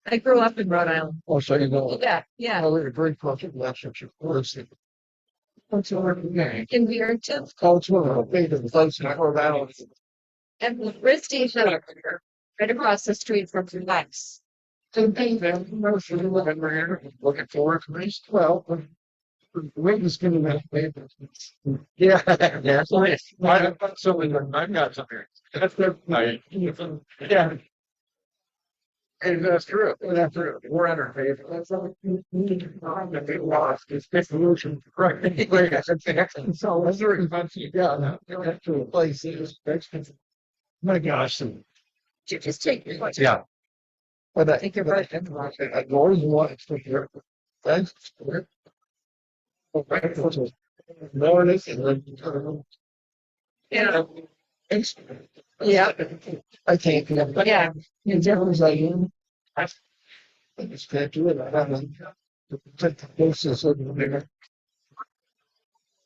I grew up in Rhode Island. Oh, so you know. Yeah, yeah. Well, we're very close to relationship. What's your name? In Weirton. Cultural, favorite place in Rhode Island. And Christie right across the street from Lex. Looking forward to these 12. Wings getting that favorite. Yeah, yeah. I've got something. I've got something. That's good. Yeah. And that's true. That's true. We're on our favorite. That's all we lost. It's solution. Right. Anyway, so that's very fancy. Yeah. That's to a place. My gosh. Did you just take your question? Yeah. But I Think you're right. I always wanted to hear. Thanks. No, it is. Yeah. Thanks. Yeah. I can't. Yeah. In different I just can't do it. I haven't. To protect the process of the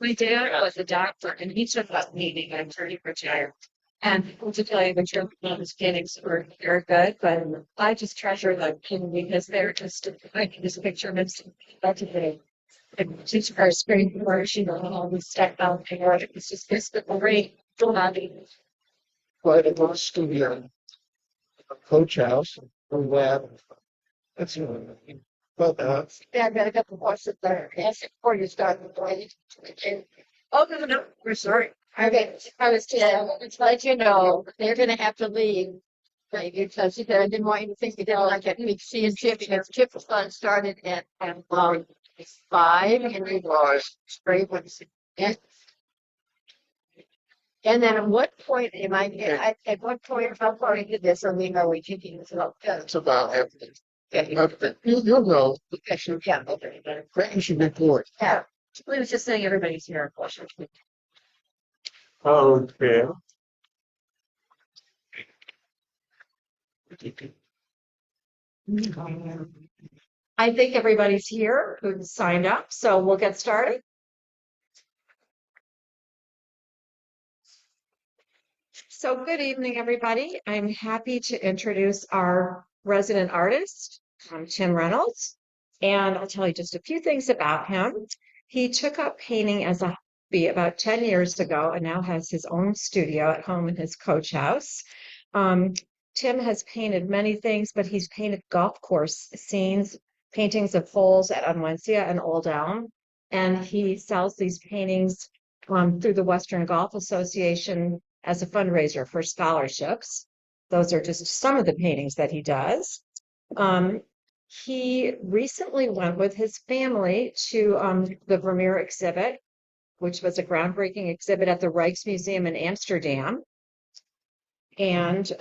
My dad was a doctor and he took us meeting after he retired. And to tell you the truth, his paintings were very good, but I just treasure them because they're just, I can just picture him today. And teach our spring flourishing on all this stuff out there. It was just this great body. quite a little studio, coach house, or lab. That's but Yeah, I got a couple horses there. Yes, before you start the play. Oh, no, we're sorry. I was to let you know, they're gonna have to leave. Like, because he said, I didn't want you to think you didn't like it. We see and Chip, because Chip fun started at 5 and we was straight with it. And then at what point am at what point, how far into this are we thinking this about? it's about everything. You'll know. Yeah. Crash report. Yeah. We was just saying everybody's here, of course. Okay. I think everybody's here who signed up, so we'll get started. So good evening, everybody. I'm happy to introduce our resident artist, Timm Reynolds, and I'll tell you just a few things about him. He took up painting as a hobby about 10 years ago and now has his own studio at home in his coach house. Timm has painted many things, but he's painted golf course scenes, paintings of holes at Unwencia and Old Elm, and he sells these paintings through the Western Golf Association as a fundraiser for scholarships. Those are just some of the paintings that he does. He recently went with his family to the Vermeer exhibit, which was a groundbreaking exhibit at the Rijksmuseum in Amsterdam. And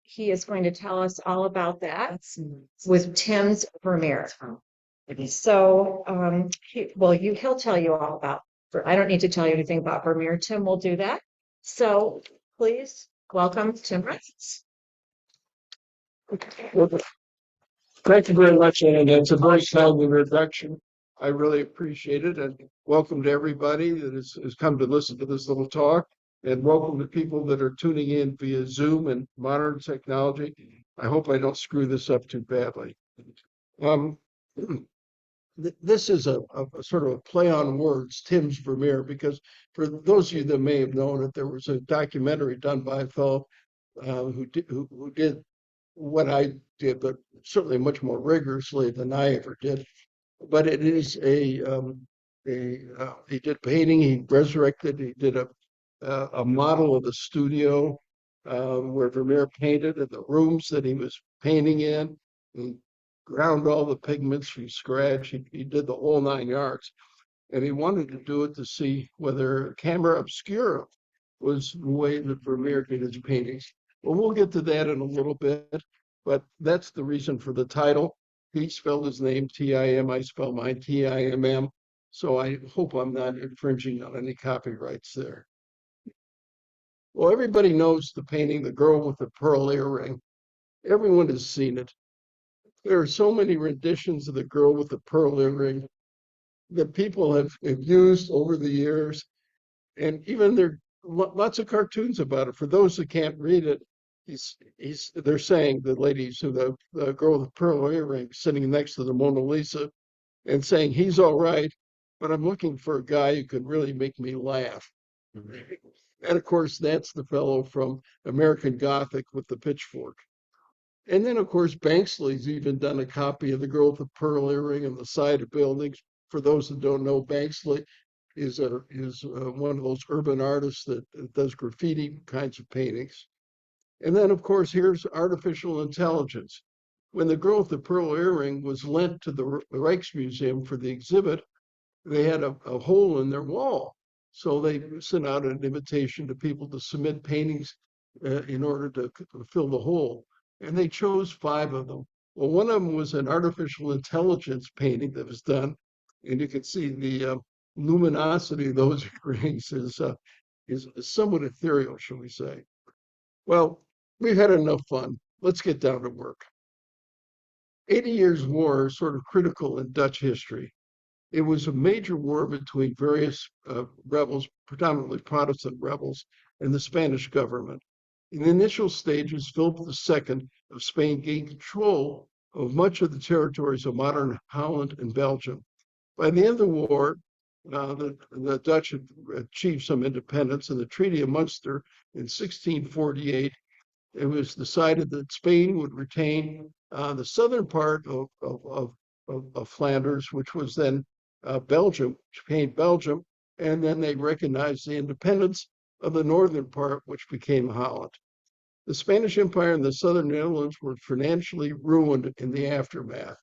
he is going to tell us all about that with Timm's Vermeer. So he'll tell you all about. I don't need to tell you anything about Vermeer. Timm will do that. So please welcome Timm Reynolds. Thank you very much, and it's a very kind introduction. I really appreciate it, and welcome to everybody that has come to listen to this little talk, and welcome to people that are tuning in via Zoom and modern technology. I hope I don't screw this up too badly. This is a sort of a play on words, Timm's Vermeer, because for those of you that may have known it, there was a documentary done by a fellow who did what I did, but certainly much more rigorously than I ever did. But it is he did painting, he resurrected, he did a model of the studio where Vermeer painted, and the rooms that he was painting in, and ground all the pigments from scratch. He did the whole 9 yards, and he wanted to do it to see whether camera obscura was the way that Vermeer did his paintings. Well, we'll get to that in a little bit, but that's the reason for the title. He spelled his name T-I-M, I spell mine T-I-M-M, so I hope I'm not infringing on any copyrights there. Well, everybody knows the painting, The Girl with the Pearl Earring. Everyone has seen it. There are so many renditions of The Girl with the Pearl Earring that people have used over the years, and even there are lots of cartoons about it. For those that can't read it, they're saying the ladies who the girl with the pearl earring sitting next to the Mona Lisa and saying he's all right, but I'm looking for a guy who could really make me laugh. And of course, that's the fellow from American Gothic with the pitchfork. And then, of course, Banksley's even done a copy of the girl with the pearl earring on the side of buildings. For those that don't know, Banksley is one of those urban artists that does graffiti kinds of paintings. And then, of course, here's artificial intelligence. When the girl with the pearl earring was lent to the Rijksmuseum for the exhibit, they had a hole in their wall. So they sent out an invitation to people to submit paintings in order to fill the hole. And they chose 5 of them. Well, one of them was an artificial intelligence painting that was done. And you can see the luminosity of those rings is somewhat ethereal, shall we say. Well, we've had enough fun. Let's get down to work. 80 Years' War is sort of critical in Dutch history. It was a major war between various rebels, predominantly Protestant rebels, and the Spanish government. In the initial stages, Philip II of Spain gained control of much of the territories of modern Holland and Belgium. By the end of the war, the Dutch had achieved some independence, and the Treaty of Munster in 1648 it was decided that Spain would retain the southern part of Flanders, which was then Belgium, which became Belgium, and then they recognized the independence of the northern part, which became Holland. The Spanish Empire and the southern Netherlands were financially ruined in the aftermath.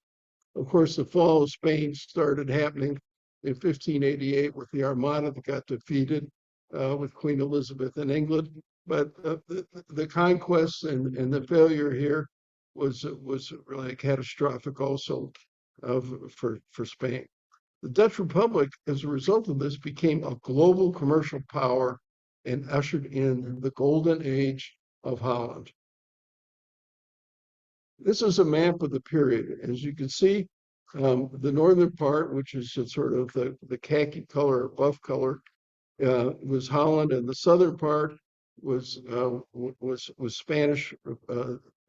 Of course, the fall of Spain started happening in 1588 with the Armada that got defeated with Queen Elizabeth in England. But the conquest and the failure here was really catastrophic also for Spain. The Dutch Republic, as a result of this, became a global commercial power and ushered in the golden age of Holland. This is a map of the period. As you can see, the northern part, which is sort of the khaki color, buff color, was Holland, and the southern part was Spanish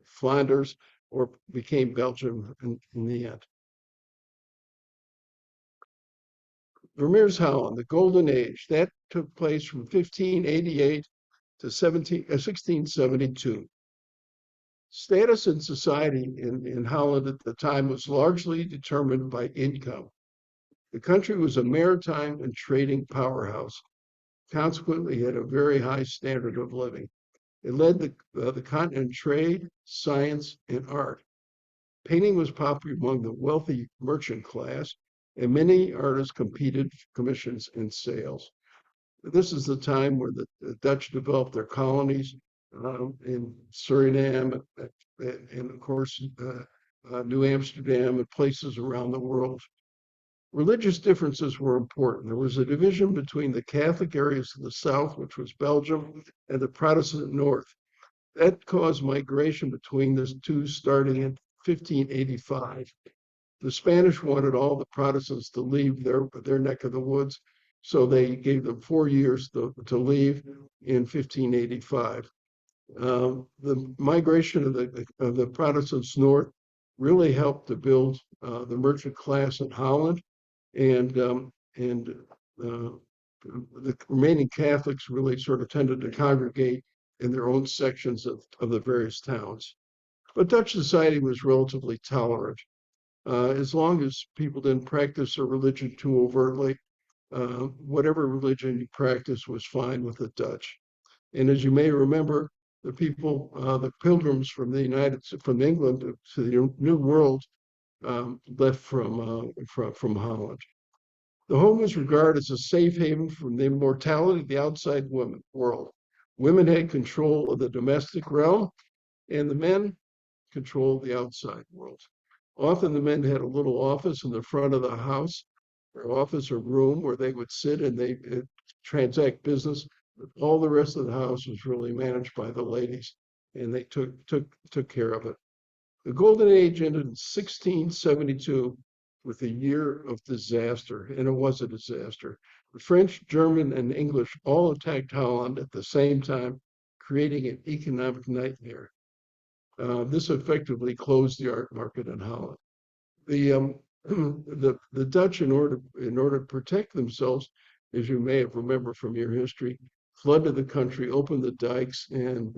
Flanders, or became Belgium in the end. Vermeer's Holland, the Golden Age, that took place from 1588 to 1672. Status in society in Holland at the time was largely determined by income. The country was a maritime and trading powerhouse. Consequently, it had a very high standard of living. It led the continent in trade, science, and art. Painting was popular among the wealthy merchant class, and many artists competed for commissions and sales. This is the time where the Dutch developed their colonies in Suriname and of course, New Amsterdam and places around the world. Religious differences were important. There was a division between the Catholic areas of the south, which was Belgium, and the Protestant north. That caused migration between the two starting in 1585. The Spanish wanted all the Protestants to leave their neck of the woods, so they gave them 4 years to leave in 1585. The migration of the Protestants north really helped to build the merchant class in Holland, and the remaining Catholics really sort of tended to congregate in their own sections of the various towns. But Dutch society was relatively tolerant. As long as people didn't practice their religion too overtly, whatever religion you practiced was fine with the Dutch. And as you may remember, the pilgrims from England to the New World left from Holland. The home was regarded as a safe haven from the immortality of the outside world. Women had control of the domestic realm, and the men controlled the outside world. Often the men had a little office in the front of the house, or office or room where they would sit and they transact business. All the rest of the house was really managed by the ladies, and they took care of it. The Golden Age ended in 1672 with a year of disaster, and it was a disaster. The French, German, and English all attacked Holland at the same time, creating an economic nightmare. This effectively closed the art market in Holland. The the Dutch, in order to protect themselves, as you may have remembered from your history, flooded the country, opened the dikes, and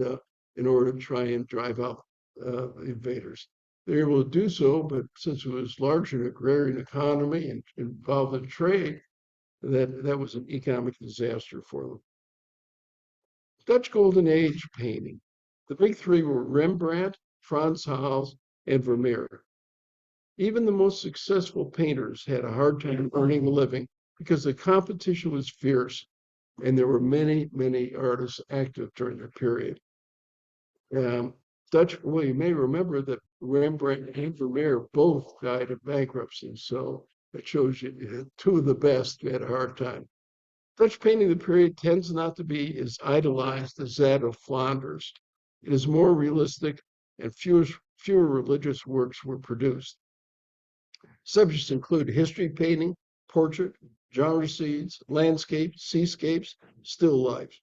in order to try and drive out invaders. They were able to do so, but since it was largely an agrarian economy and involved in trade, that was an economic disaster for them. Dutch Golden Age painting. The big three were Rembrandt, Frans Hals, and Vermeer. Even the most successful painters had a hard time earning a living because the competition was fierce and there were many, many artists active during the period. Um, well, you may remember that Rembrandt and Vermeer both died of bankruptcy, so it shows you two of the best had a hard time. Dutch painting of the period tends not to be as idolized as that of Flanders. It is more realistic, and fewer religious works were produced. Subjects include history painting, portrait, genre scenes, landscapes, seascapes, still lifes.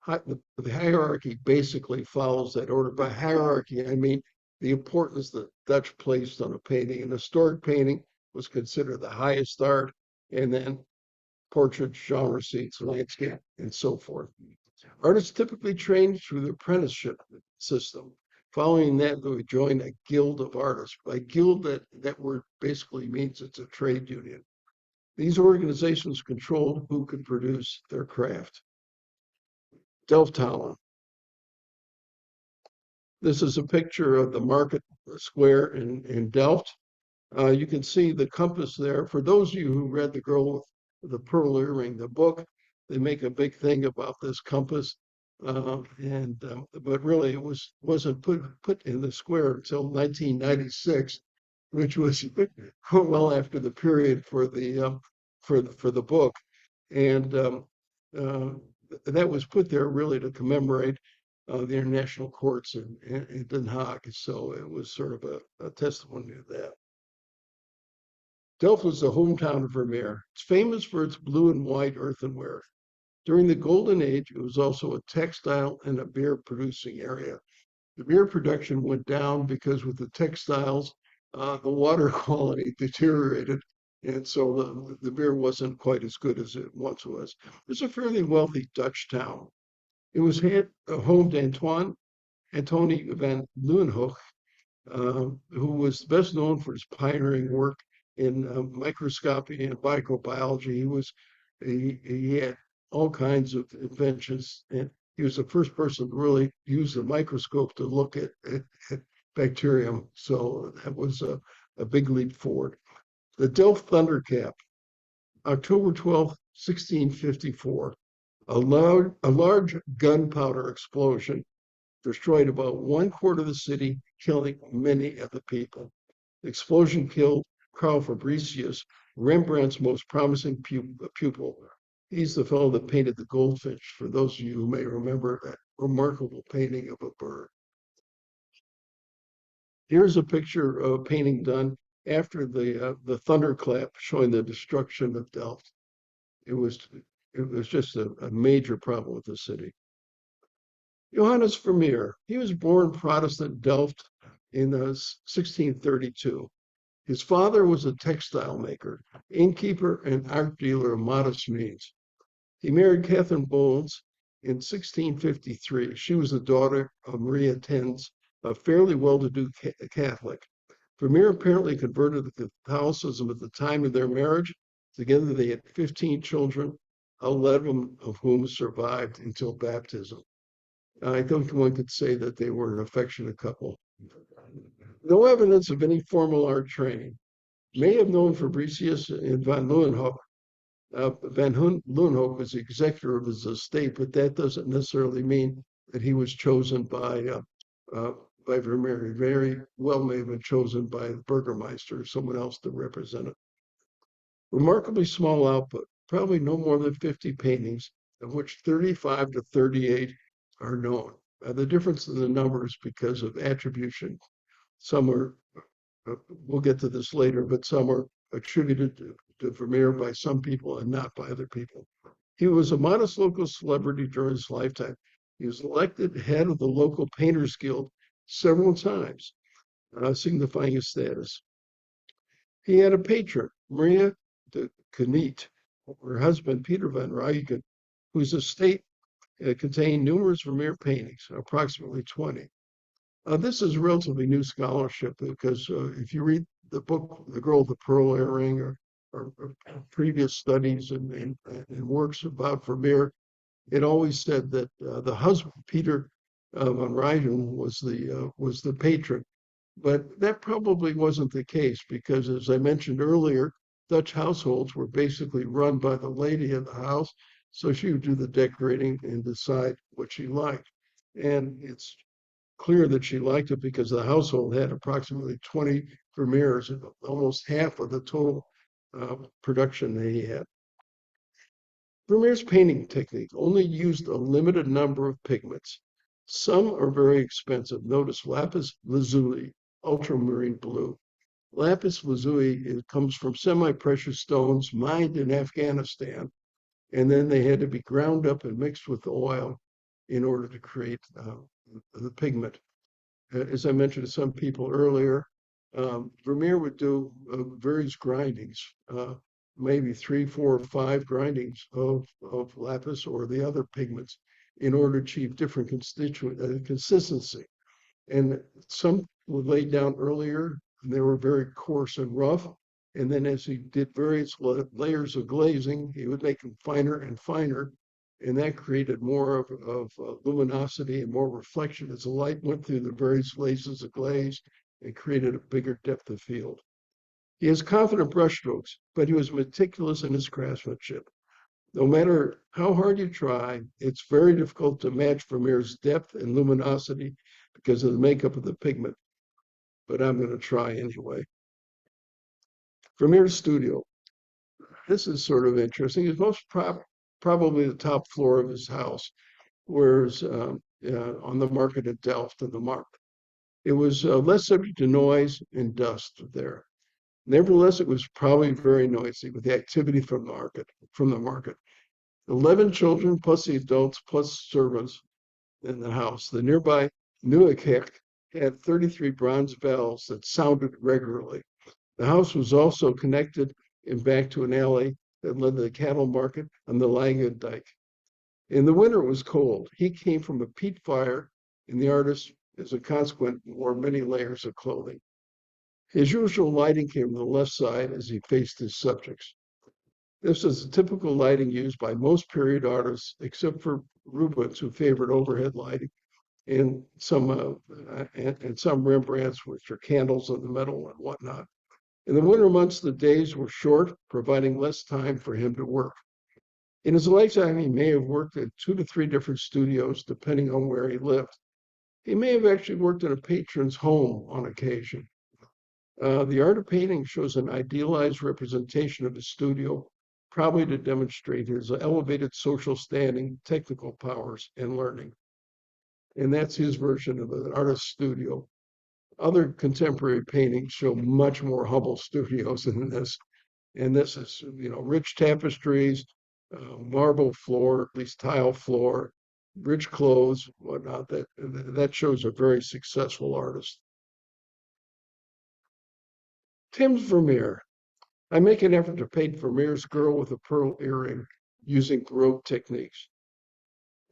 The hierarchy basically follows that order. By hierarchy, I mean the importance that Dutch placed on a painting. An historic painting was considered the highest art, and then portraits, genre scenes, landscape, and so forth. Artists typically trained through the apprenticeship system. Following that, they would join a guild of artists. By guild, that word basically means it's a trade union. These organizations controlled who could produce their craft. Delft. This is a picture of the market square in Delft. You can see the compass there. For those of you who read The Girl with the Pearl Earring, the book, they make a big thing about this compass. But really it wasn't put in the square until 1996, which was well after the period for the book. And uh, that was put there really to commemorate the international courts in Den Haag. So it was sort of a testimony to that. Delft was the hometown of Vermeer. It's famous for its blue and white earthenware. During the Golden Age, it was also a textile and a beer producing area. The beer production went down because with the textiles, the water quality deteriorated, and so the beer wasn't quite as good as it once was. It was a fairly wealthy Dutch town. It was home to Antony van Leeuwenhoek, who was best known for his pioneering work in microscopy and microbiology. He had all kinds of inventions, and he was the first person to really use the microscope to look at bacterium. So that was a big leap forward. The Delft Thundercap, October 12th, 1654. A large gunpowder explosion destroyed about 1/4 of the city, killing many of the people. The explosion killed Carl Fabricius, Rembrandt's most promising pupil. He's the fellow that painted the goldfinch, for those of you who may remember that remarkable painting of a bird. Here's a picture of a painting done after the thunderclap, showing the destruction of Delft. It was just a major problem with the city. Johannes Vermeer, he was born Protestant Delft in 1632. His father was a textile maker, innkeeper, and art dealer of modest means. He married Catherine Bones in 1653. She was the daughter of Maria Tens, a fairly well-to-do Catholic. Vermeer apparently converted to Catholicism at the time of their marriage. Together they had 15 children, 11 of whom survived until baptism. I think one could say that they were an affectionate couple. No evidence of any formal art training. May have known Fabricius and van Leeuwenhoek. Van Leeuwenhoek was the executor of his estate, but that doesn't necessarily mean that he was chosen by Vermeer. He very well may have been chosen by the Burgermeister or someone else to represent it. Remarkably small output, probably no more than 50 paintings, of which 35 to 38 are known. The difference in the numbers because of attribution. Some are, we'll get to this later, but some are attributed to Vermeer by some people and not by other people. He was a modest local celebrity during his lifetime. He was elected head of the local Painters Guild several times, signifying his status. He had a patron, Maria de Canet, her husband, Peter van Rijken, whose estate contained numerous Vermeer paintings, approximately 20. This is relatively new scholarship because if you read the book, The Girl with the Pearl Earring, or previous studies and works about Vermeer, it always said that the husband, Peter van Rijken, was the patron. But that probably wasn't the case because, as I mentioned earlier, Dutch households were basically run by the lady of the house. So she would do the decorating and decide what she liked. And it's clear that she liked it because the household had approximately 20 Vermeers, almost half of the total production they had. Vermeer's painting technique only used a limited number of pigments. Some are very expensive. Notice lapis lazuli, ultramarine blue. Lapis lazuli comes from semi-precious stones mined in Afghanistan, and then they had to be ground up and mixed with oil in order to create the pigment. As I mentioned to some people earlier, Vermeer would do various grindings, maybe 3, 4, or 5 grindings of lapis or the other pigments in order to achieve different consistency. And some were laid down earlier, and they were very coarse and rough. And then as he did various layers of glazing, he would make them finer and finer. And that created more of luminosity and more reflection as the light went through the various layers of glaze and created a bigger depth of field. He has confident brushstrokes, but he was meticulous in his craftsmanship. No matter how hard you try, it's very difficult to match Vermeer's depth and luminosity because of the makeup of the pigment, but I'm going to try anyway. Vermeer's studio. This is sort of interesting. It's probably the top floor of his house, whereas on the market at Delft in the Mark. It was less subject to noise and dust there. Nevertheless, it was probably very noisy with the activity from the market. 11 children plus the adults plus servants in the house. The nearby Nieuwekerk had 33 bronze bells that sounded regularly. The house was also connected and back to an alley that led to the cattle market on the Langen Dike. In the winter, it was cold. Heat came from a peat fire, and the artist, as a consequence, wore many layers of clothing. His usual lighting came from the left side as he faced his subjects. This is the typical lighting used by most period artists, except for Rubens, who favored overhead lighting, and some Rembrandts, which are candles in the middle and whatnot. In the winter months, the days were short, providing less time for him to work. In his lifetime, he may have worked at 2 to 3 different studios, depending on where he lived. He may have actually worked in a patron's home on occasion. The art of painting shows an idealized representation of his studio, probably to demonstrate his elevated social standing, technical powers, and learning. And that's his version of an artist's studio. Other contemporary paintings show much more humble studios than this. And this is, rich tapestries, marble floor, at least tile floor, rich clothes, whatnot. That shows a very successful artist. Timm's Vermeer. I make an effort to paint Vermeer's Girl with a Pearl Earring using Baroque techniques.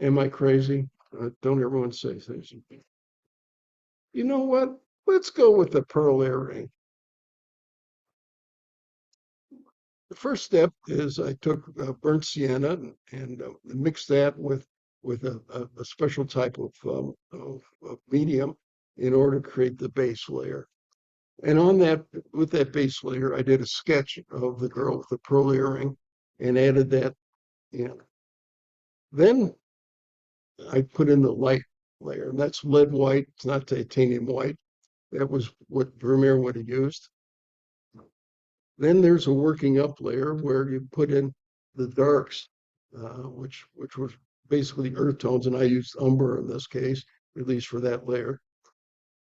Am I crazy? Don't everyone say things. You know what? Let's go with the pearl earring. The first step is I took burnt sienna and mixed that with a special type of medium in order to create the base layer. And with that base layer, I did a sketch of the girl with the pearl earring and added that in. Then I put in the light layer, and that's lead white. It's not titanium white. That was what Vermeer would have used. Then there's a working up layer where you put in the darks, which was basically earth tones, and I used umber in this case, at least for that layer.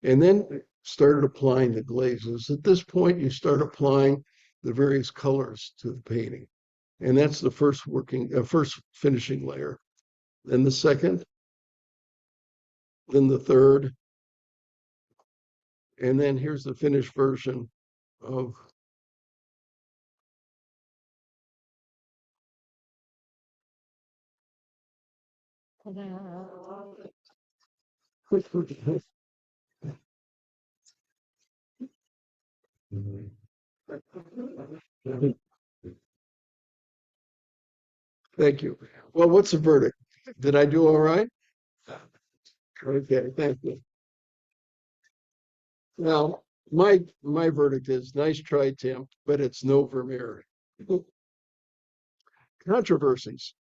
And then started applying the glazes. At this point, you start applying the various colors to the painting, and that's the first finishing layer. Then the second, then the third, and then here's the finished version of. Thank you. Well, what's the verdict? Did I do all right? Okay, thank you. Well, my verdict is nice try, Tim, but it's no Vermeer. Controversies.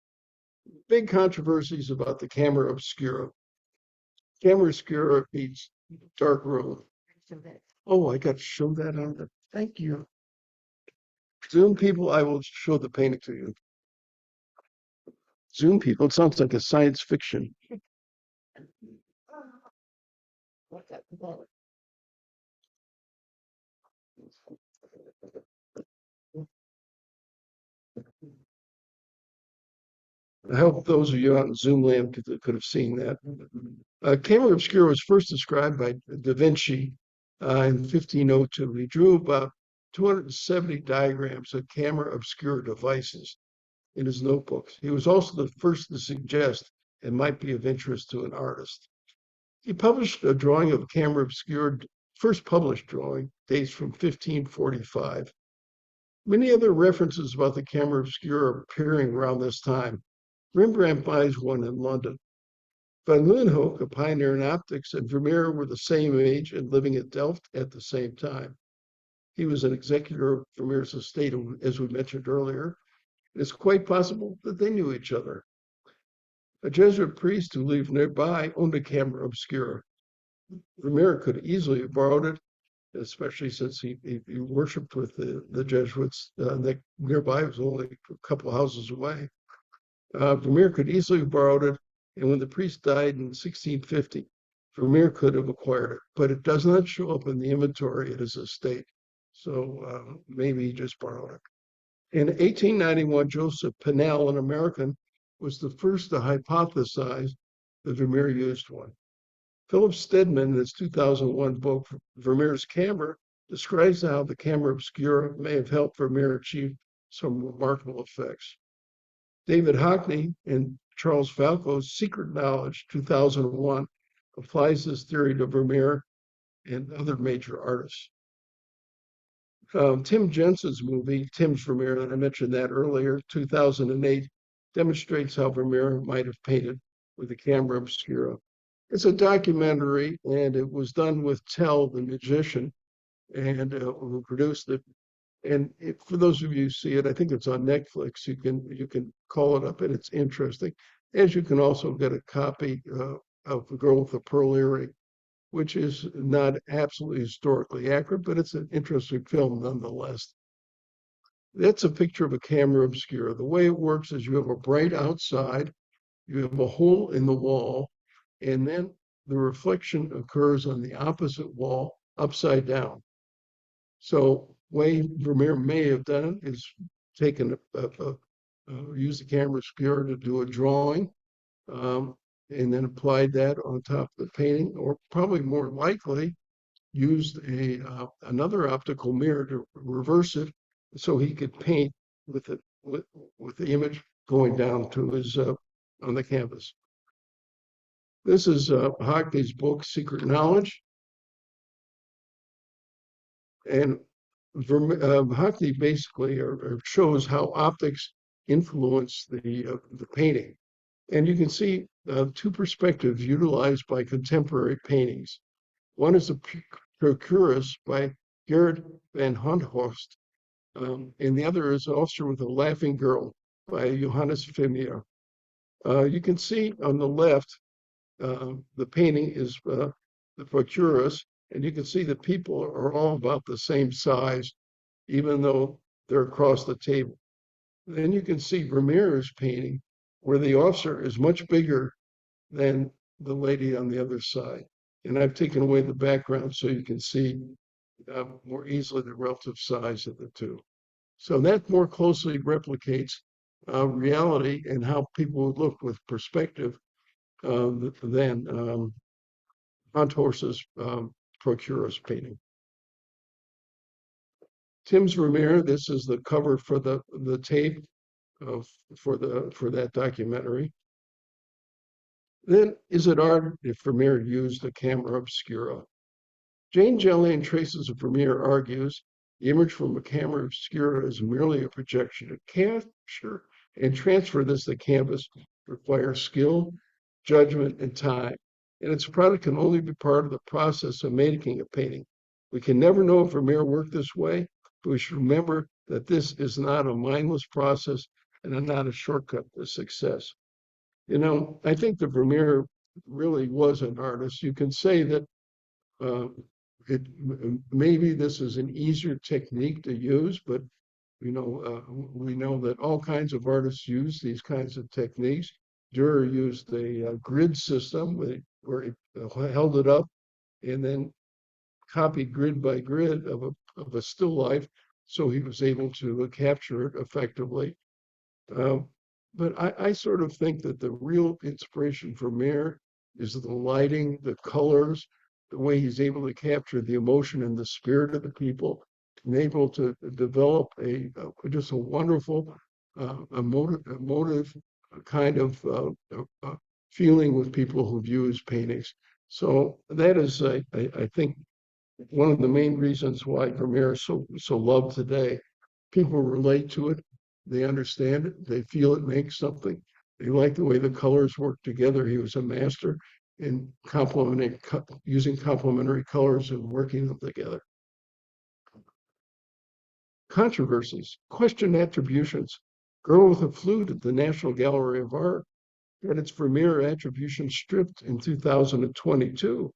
Big controversies about the camera obscura. Camera obscura means dark room. Oh, I got to show that on the. Thank you. Zoom people, I will show the painting to you. Zoom people, it sounds like a science fiction. I hope those of you out in Zoom land could have seen that. Camera obscura was first described by Da Vinci in 1502. He drew about 270 diagrams of camera obscura devices in his notebooks. He was also the first to suggest it might be of interest to an artist. He published a drawing of camera obscura, first published drawing, dates from 1545. Many other references about the camera obscura are appearing around this time. Rembrandt buys one in London. Van Leeuwenhoek, a pioneer in optics, and Vermeer were the same age and living at Delft at the same time. He was an executor of Vermeer's estate, as we mentioned earlier. It's quite possible that they knew each other. A Jesuit priest who lived nearby owned a camera obscura. Vermeer could easily have borrowed it, especially since he worshipped with the Jesuits that nearby. Was only a couple of houses away. Vermeer could easily have borrowed it, and when the priest died in 1650, Vermeer could have acquired it, but it does not show up in the inventory at his estate. So maybe he just borrowed it. In 1891, Joseph Pennell, an American, was the first to hypothesize that Vermeer used one. Philip Stedman, in his 2001 book, Vermeer's Camera, describes how the camera obscura may have helped Vermeer achieve some remarkable effects. David Hockney and Charles Falco's Secret Knowledge, 2001, applies this theory to Vermeer and other major artists. Tim Jensen's movie, Timm's Vermeer, that I mentioned that earlier, 2008, demonstrates how Vermeer might have painted with the camera obscura. It's a documentary, and it was done with Tell, the magician, and who produced it. And for those of you who see it, I think it's on Netflix. You can call it up, and it's interesting. As you can also get a copy of The Girl with the Pearl Earring, which is not absolutely historically accurate, but it's an interesting film nonetheless. That's a picture of a camera obscura. The way it works is you have a bright outside, you have a hole in the wall, and then the reflection occurs on the opposite wall upside down. So way Vermeer may have done it is taken use the camera obscura to do a drawing, and then applied that on top of the painting, or probably more likely used another optical mirror to reverse it, so he could paint with it with the image going down to his on the canvas. This is Hockney's book, Secret Knowledge, and Hockney basically shows how optics influence the painting. And you can see two perspectives utilized by contemporary paintings. One is the Procurus by Gerard van Honthorst, and the other is Also with a Laughing Girl by Johannes Vermeer. You can see on the left, the painting is the Procurus, and you can see the people are all about the same size, even though they're across the table. Then you can see Vermeer's painting, where the officer is much bigger than the lady on the other side. And I've taken away the background so you can see more easily the relative size of the two. So that more closely replicates reality and how people would look with perspective than Hunt Horse's Procurus painting. Timm's Vermeer, this is the cover for the tape of for that documentary. Then, is it art if Vermeer used a camera obscura? Jane Jellane Traces of Vermeer argues the image from a camera obscura is merely a projection. To capture and transfer this to canvas requires skill, judgment, and time. And its product can only be part of the process of making a painting. We can never know if Vermeer worked this way, but we should remember that this is not a mindless process and not a shortcut to success. I think that Vermeer really was an artist. You can say that uh, maybe this is an easier technique to use, but we know that all kinds of artists use these kinds of techniques. Dürer used a grid system where he held it up and then copied grid by grid of a still life, so he was able to capture it effectively. Um, but I sort of think that the real inspiration for Mayer is the lighting, the colors, the way he's able to capture the emotion and the spirit of the people, and able to develop just a wonderful, emotive kind of feeling with people who view his paintings. So that is, I think, one of the main reasons why Vermeer is so loved today. People relate to it, they understand it, they feel it makes something. They like the way the colors work together. He was a master in using complementary colors and working them together. Controversies, question attributions. Girl with a Flute at the National Gallery of Art had its Vermeer attribution stripped in 2022.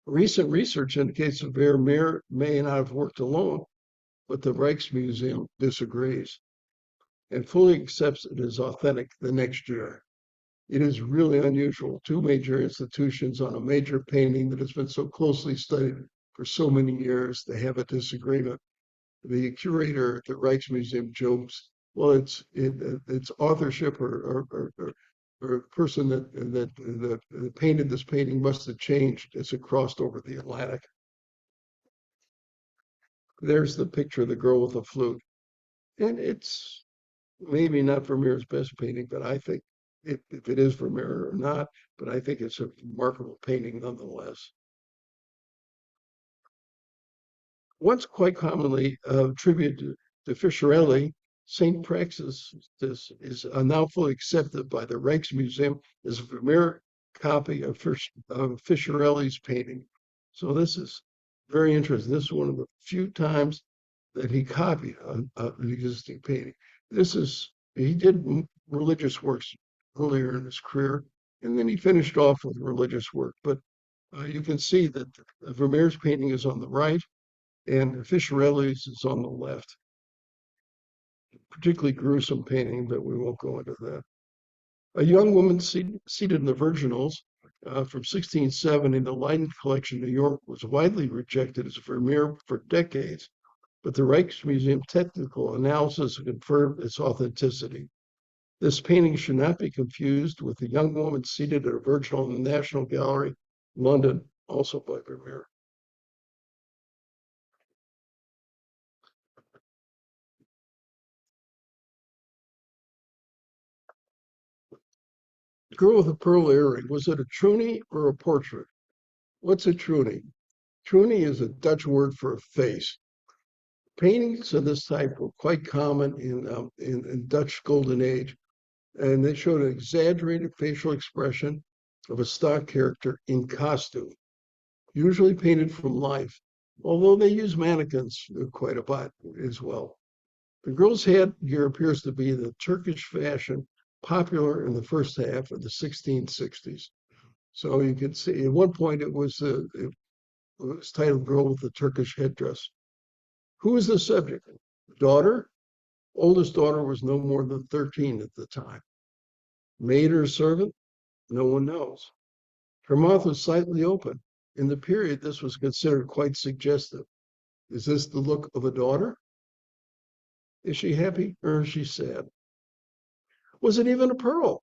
Recent research indicates that Vermeer may not have worked alone, but the Rijksmuseum disagrees and fully accepts it as authentic the next year. It is really unusual. Two major institutions on a major painting that has been so closely studied for so many years, they have a disagreement. The curator at the Rijksmuseum jokes, well, it's authorship or a person that painted this painting must have changed as it crossed over the Atlantic. There's the picture of the girl with the flute. And it's maybe not Vermeer's best painting, but I think if it is Vermeer or not, but I think it's a remarkable painting nonetheless. Once quite commonly attributed to Fischerelli, St. Praxis is now fully accepted by the Rijksmuseum as a Vermeer copy of Fischerelli's painting. So this is very interesting. This is one of the few times that he copied an existing painting. He did religious works earlier in his career, and then he finished off with religious work. But you can see that Vermeer's painting is on the right and Fischerelli's is on the left. Particularly gruesome painting, but we won't go into that. A young woman seated in the virginals from 1670 in the Leiden collection, New York, was widely rejected as Vermeer for decades, but the Rijksmuseum technical analysis confirmed its authenticity. This painting should not be confused with the young woman seated at a virginal in the National Gallery, London, also by Vermeer. Girl with a pearl earring, was it a Truni or a portrait? What's a Truni? Truni is a Dutch word for a face. Paintings of this type were quite common in Dutch Golden Age, and they showed an exaggerated facial expression of a stock character in costume, usually painted from life, although they use mannequins quite a bit as well. The girl's headgear appears to be the Turkish fashion popular in the first half of the 1660s. So you can see at one point it was titled Girl with the Turkish Headdress. Who is the subject? Daughter? Oldest daughter was no more than 13 at the time. Maid or servant? No one knows. Her mouth was slightly open. In the period, this was considered quite suggestive. Is this the look of a daughter? Is she happy or is she sad? Was it even a pearl?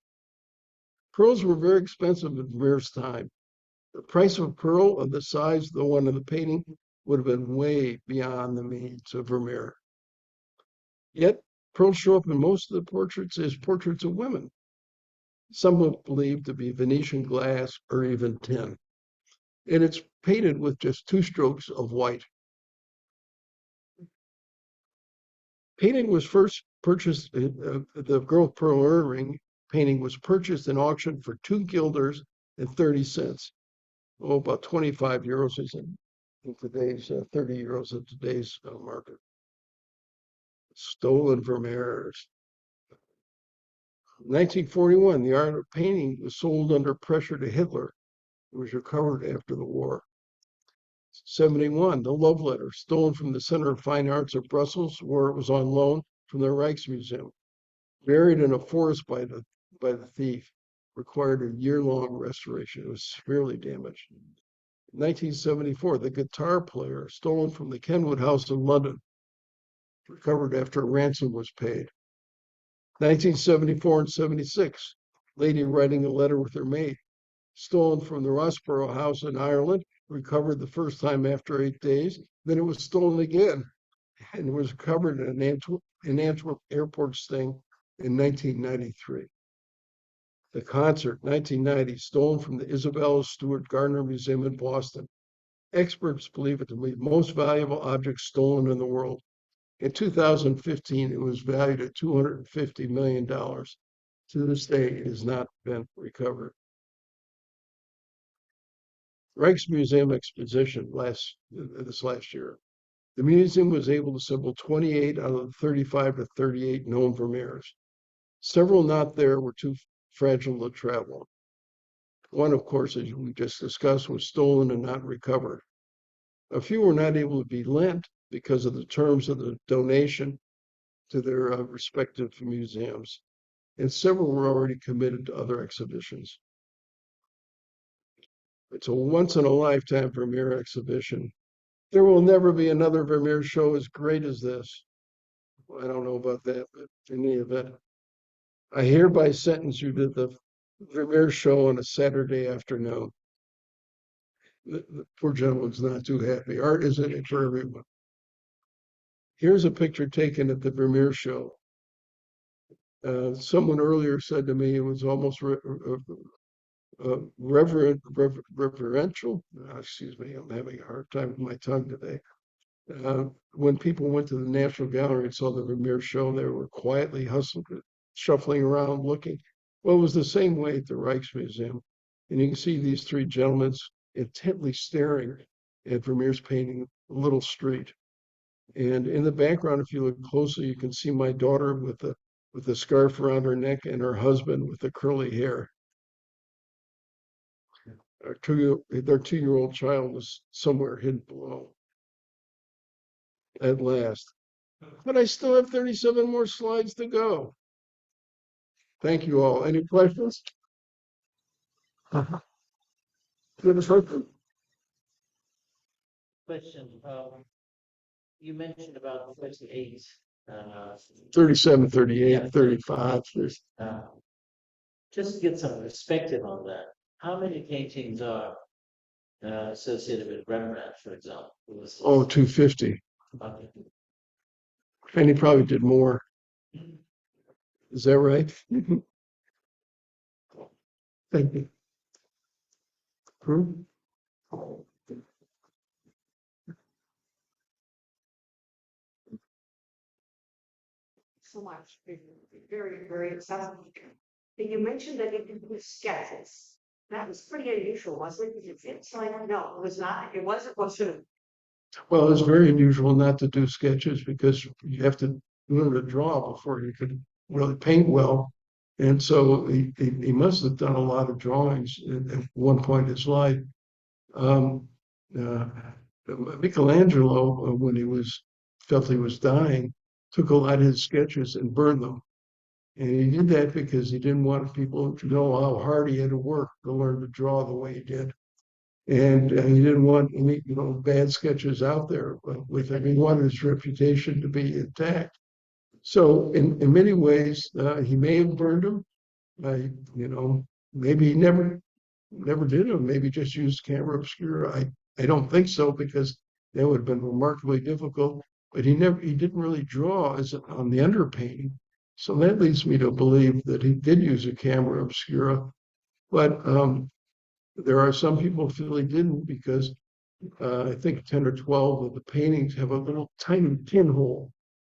Pearls were very expensive in Vermeer's time. The price of a pearl of the size of the one in the painting would have been way beyond the means of Vermeer. Yet, pearls show up in most of the portraits as portraits of women, some would believe to be Venetian glass or even tin. And it's painted with just two strokes of white. Painting was first purchased, the girl pearl earring painting was purchased in auction for 2 guilders and 30 cents. Oh, about 25 euros is in today's 30 euros in today's market. Stolen Vermeers. 1941, the art of painting was sold under pressure to Hitler. It was recovered after the war. 71, the love letter, stolen from the Center of Fine Arts of Brussels, where it was on loan from the Rijksmuseum. Buried in a forest by the thief, required a year-long restoration. It was severely damaged. 1974, the guitar player, stolen from the Kenwood House in London, recovered after a ransom was paid. 1974 and 76, lady writing a letter with her maid, stolen from the Rossborough House in Ireland, recovered the first time after 8 days. Then it was stolen again and was recovered in Antwerp airport sting in 1993. The concert, 1990, stolen from the Isabella Stewart Gardner Museum in Boston. Experts believe it to be the most valuable object stolen in the world. In 2015, it was valued at $250 million. To this day, it has not been recovered. Rijksmuseum exposition this last year. The museum was able to assemble 28 out of the 35 to 38 known Vermeers. Several not there were too fragile to travel. One, of course, as we just discussed, was stolen and not recovered. A few were not able to be lent because of the terms of the donation to their respective museums, and several were already committed to other exhibitions. It's a once-in-a-lifetime Vermeer exhibition. There will never be another Vermeer show as great as this. I don't know about that, but in any event, I hereby sentence you to the Vermeer show on a Saturday afternoon. The poor gentleman's not too happy. Art isn't it for everyone. Here's a picture taken at the Vermeer show. Someone earlier said to me it was almost reverential. Excuse me, I'm having a hard time with my tongue today. When people went to the National Gallery and saw the Vermeer show, they were quietly shuffling around looking. Well, it was the same way at the Rijksmuseum. And you can see these three gentlemen intently staring at Vermeer's painting, Little Street. And in the background, if you look closely, you can see my daughter with a scarf around her neck and her husband with the curly hair. Their 2-year-old child was somewhere hidden below. At last. But I still have 37 more slides to go. Thank you all. Any questions? Uh-huh. Do you have a question? Question, you mentioned about 38, 37, 38, Yeah. 35. just to get some perspective on that. How many paintings are associated with Rembrandt, for example? Oh, 250. Okay. And he probably did more. Is that right? Thank you. Hmm? So much, very, very accessible. And you mentioned that you could do sketches. That was pretty unusual, wasn't it? It's like, no, it was not, it wasn't. Well, it's very unusual not to do sketches because you have to learn to draw before you can really paint well. And so he must have done a lot of drawings at one point in his life. Um, uh, Michelangelo, when felt he was dying, took a lot of his sketches and burned them. And he did that because he didn't want people to know how hard he had to work to learn to draw the way he did. And he didn't want any, bad sketches out there with him. He wanted his reputation to be intact. So in many ways, he may have burned them. Maybe he never never did, or maybe just used camera obscura. I don't think so because that would have been remarkably difficult. But he didn't really draw as on the underpainting. So that leads me to believe that he did use a camera obscura. But there are some people who feel he didn't because I think 10 or 12 of the paintings have a little tiny pinhole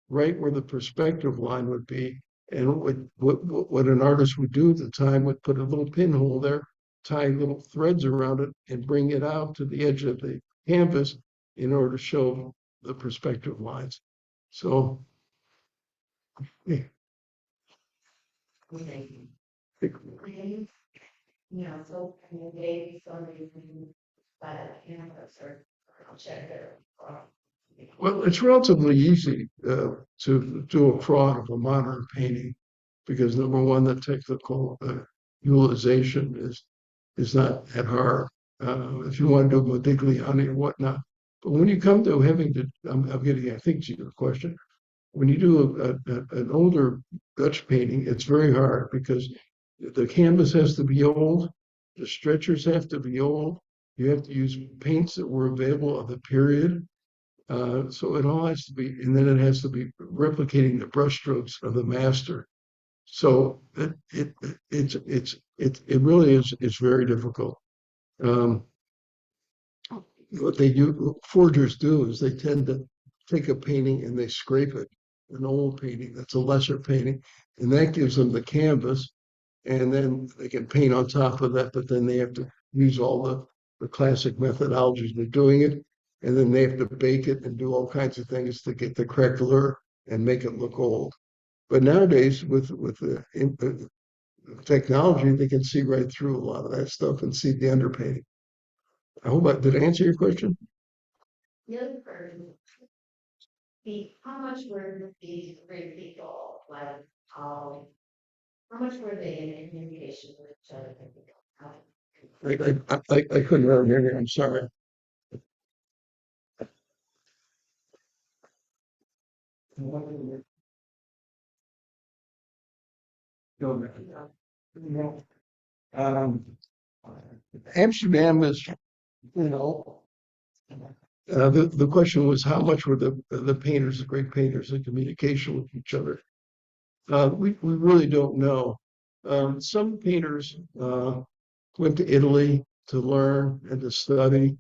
right where the perspective line would be. And what an artist would do at the time would put a little pinhole there, tie little threads around it, and bring it out to the edge of the canvas in order to show the perspective lines. So, yeah, Okay. Yeah, so maybe somebody can buy a canvas or I'll check their. well, it's relatively easy to do a fraud of a modern painting because number one, the technical utilization is not that hard. If you want to do Modigliani or whatnot, but when you come to having to, I'm getting, I think, to your question. When you do an older Dutch painting, it's very hard because the canvas has to be old, the stretchers have to be old, you have to use paints that were available of the period. So it all has to be, and then it has to be replicating the brushstrokes of the master. So it really is very difficult. Um, what they do, forgers do, is they tend to take a painting and they scrape it, an old painting that's a lesser painting, and that gives them the canvas, and then they can paint on top of that. But then they have to use all the classic methodologies of doing it, and then they have to bake it and do all kinds of things to get the craquelure and make it look old. But nowadays, with the technology, they can see right through a lot of that stuff and see the underpainting. I hope I did I answer your question. The other person, how much were these three people, like, how much were they in communication with each other? I couldn't really hear you. I'm sorry. Um, Amsterdam is, you know, the question was how much were the painters, the great painters, in communication with each other? We really don't know. Some painters went to Italy to learn and to study.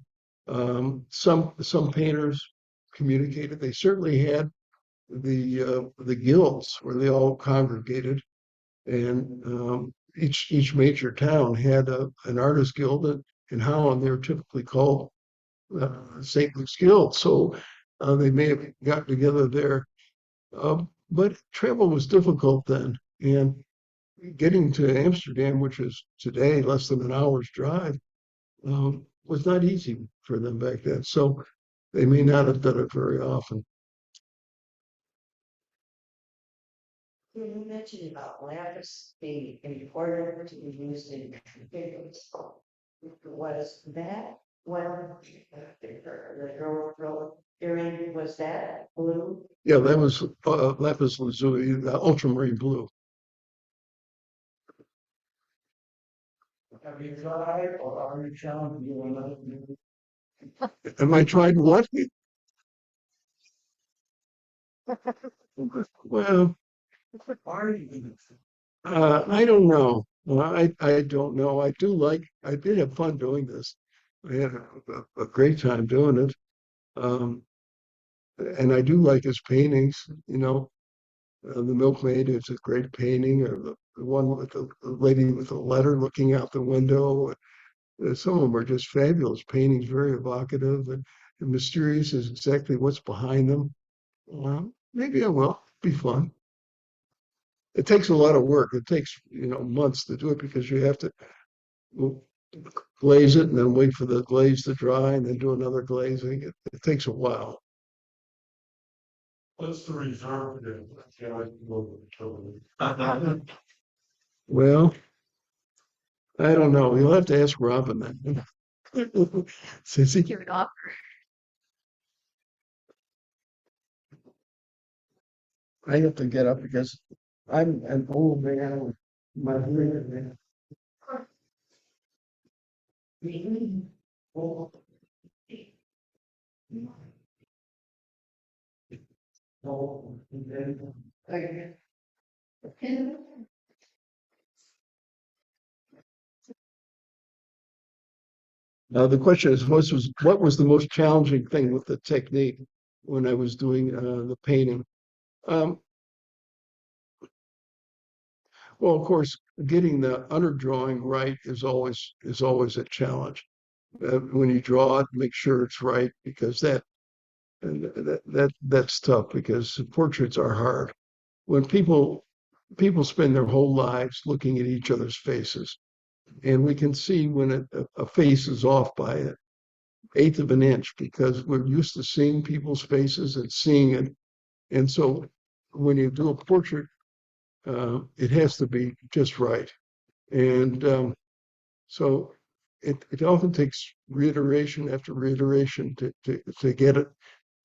Some painters communicated. They certainly had the guilds where they all congregated, and each major town had an artist guild. In Holland, they were typically called St. Luke's Guild. So they may have gotten together there. But travel was difficult then, and getting to Amsterdam, which is today less than an hour's drive, was not easy for them back then. So they may not have done it very often. You mentioned about lattice being important to be used in configurations. Was that well, the girl earring, was that blue? Yeah, that was lapis lazuli, ultramarine blue. Have you tried or are you challenging another? Am I trying what? Well, Are you? I don't know. Well, I don't know. I did have fun doing this. I had a great time doing it. Um, and I do like his paintings, the Milkmaid is a great painting, or the one with the lady with the letter looking out the window. Some of them are just fabulous paintings, very evocative and mysterious is exactly what's behind them. Well, maybe I will. Be fun. It takes a lot of work. It takes, months to do it because you have to glaze it and then wait for the glaze to dry and then do another glazing. It takes a while. What's the reserve there? Well, I don't know. You'll have to ask Robin then. Sissy? You're not. I have to get up because I'm an old man. My Now the question is, what was the most challenging thing with the technique when I was doing the painting? Um, well, of course, getting the underdrawing right is always a challenge. When you draw it, make sure it's right because that's tough because portraits are hard. When people spend their whole lives looking at each other's faces, and we can see when a face is off by an eighth of an inch because we're used to seeing people's faces and seeing it. And so when you do a portrait, it has to be just right. And so it often takes reiteration after reiteration to get it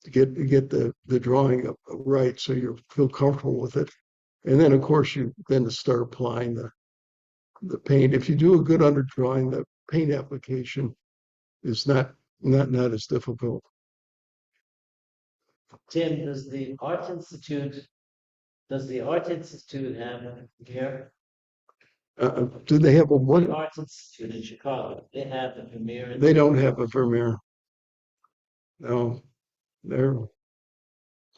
to get the drawing up right so you feel comfortable with it. And then of course you then start applying the paint. If you do a good underdrawing, the paint application is not as difficult. Tim, does the Art Institute have here? Do they have a The one? Art Institute in Chicago, they have the Vermeer. They don't have a Vermeer. No, they're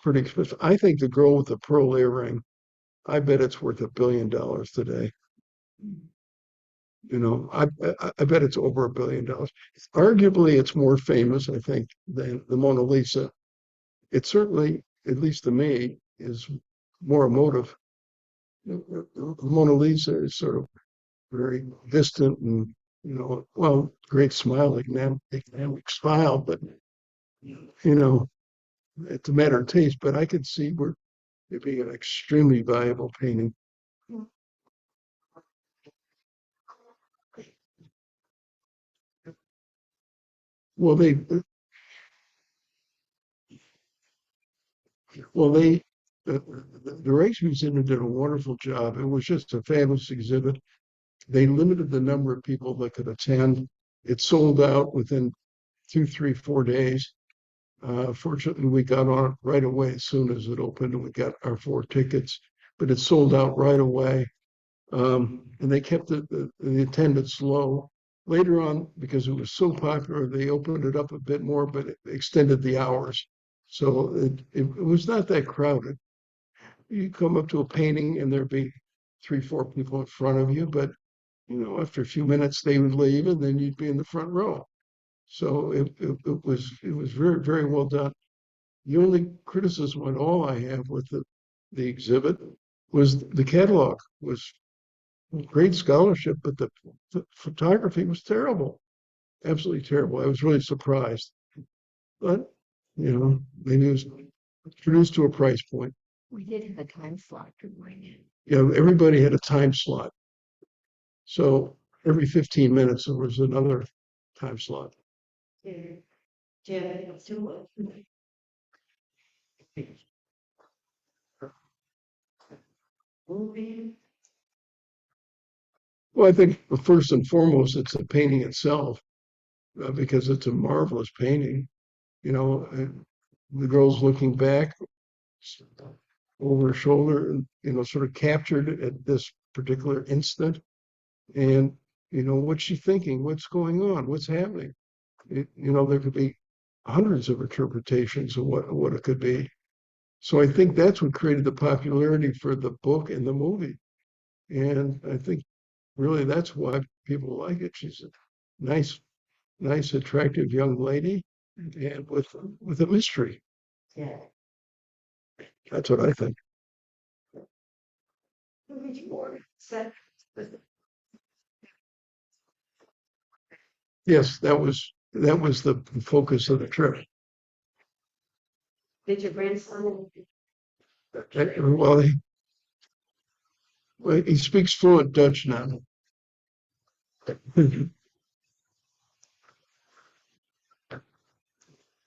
pretty expensive. I think the girl with the pearl earring, I bet it's worth $1 billion today. I bet it's over $1 billion. Arguably, it's more famous, I think, than the Mona Lisa. It certainly, at least to me, is more emotive. The Mona Lisa is sort of very distant and, well, great smile, dynamic smile, but, it's a matter of taste. But I could see where it being an extremely valuable painting. Well, well, they, the Rijksmuseum did a wonderful job. It was just a fabulous exhibit. They limited the number of people that could attend. It sold out within 2, 3, 4 days. Fortunately, we got on it right away as soon as it opened, and we got our 4 tickets. But it sold out right away, and they kept the attendance low. Later on, because it was so popular, they opened it up a bit more, but it extended the hours. So it was not that crowded. You come up to a painting and there'd be 3, 4 people in front of you, but after a few minutes they would leave and then you'd be in the front row. So it was very, very well done. The only criticism at all I have with the exhibit was the catalog was great scholarship, but the photography was terrible, absolutely terrible. I was really surprised, but maybe it was introduced to a price point. We did have a time slot to bring in. Everybody had a time slot. So every 15 minutes, there was another time slot. Jim, it's too much. Movie. Well, I think first and foremost, it's the painting itself, because it's a marvelous painting. The girl's looking back over her shoulder and, sort of captured at this particular instant. And, what's she thinking? What's going on? What's happening? There could be hundreds of interpretations of what it could be. So I think that's what created the popularity for the book and the movie. And I think really that's why people like it. She's a nice, attractive young lady and with a mystery. Yeah. That's what I think. Set. Yes, that was the focus of the trip. Did your grandson? Well, he speaks fluent Dutch now.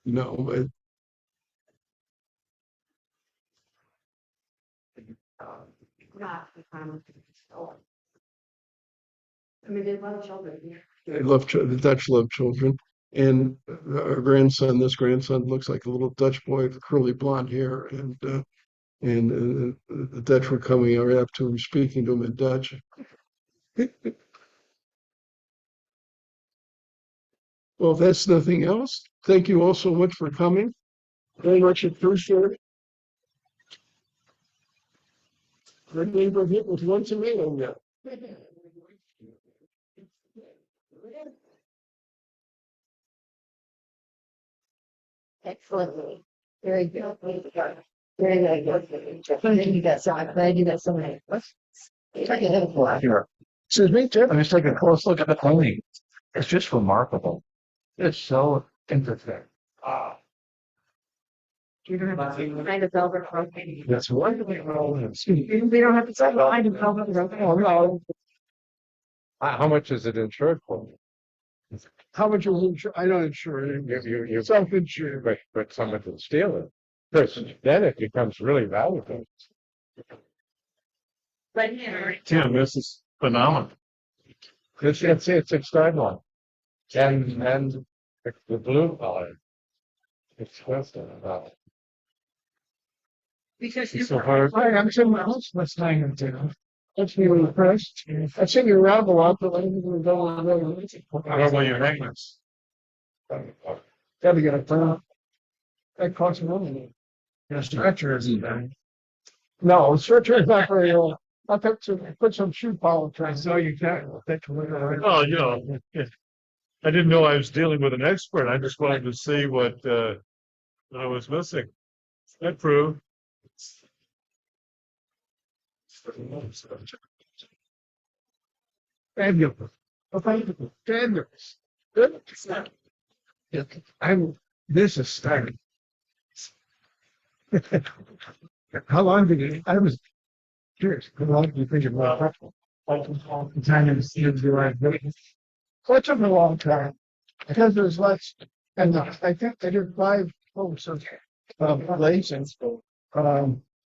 No, but Not. I mean, there's a lot of children here. The Dutch love children. And our grandson, this grandson looks like a little Dutch boy with curly blonde hair. And the Dutch were coming right up to him, speaking to him in Dutch. Well, if that's nothing else, thank you all so much for coming. Very much appreciated. The neighbor hit with one tomato now. Excellent. Very good. Very good. Thank you, guys. I'm glad you got so many. Excuse me, Tim? Let's take a close look at the painting. It's just remarkable. It's so interesting. Kind of velvet rope. That's wonderful. We don't have to say kind of velvet rope. Oh, no. How much is it insured for? How much was insured? I don't insure it. You Self-insured. but someone can steal it. Because then it becomes really valuable. But here. Tim, this is phenomenal. It's extraordinary. And the blue color. It's exquisite about. Because So hard. Hi, I'm Tim Reynolds. Let's hang it down. That's me with the press. I've seen you around a lot, but I didn't really go on the road. Where will you hang this? Gotta get a permit. That costs money. Your stretcher isn't there. No, stretcher is not very old. I'll have to put some shoe polish on. So you can't. Oh, you know, I didn't know I was dealing with an expert. I just wanted to see what I was missing. That proved. Fabulous. Fabulous. Good. This is stunning. How long did you, I was curious, how long do you think it was? It took a long time, because there's less, and I think they did 5 homes of relations.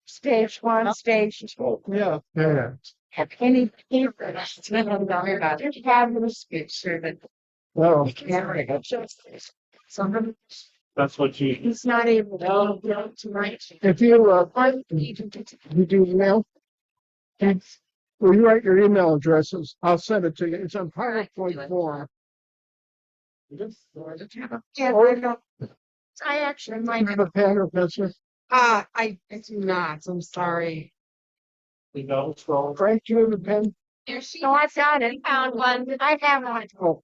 Stage 1, stage 2. Yeah, yeah. Have any paper. Fabulous picture that Well, you can't somebody That's what you. he's not able to go tonight. if you do email, That's will you write your email addresses? I'll send it to you. It's on PowerPoint form. yeah, I know. I actually Do might you have a pen or pencil? I do not. I'm sorry. Frank, do you have a pen? No, I've got it. Found one. I have one. Oh,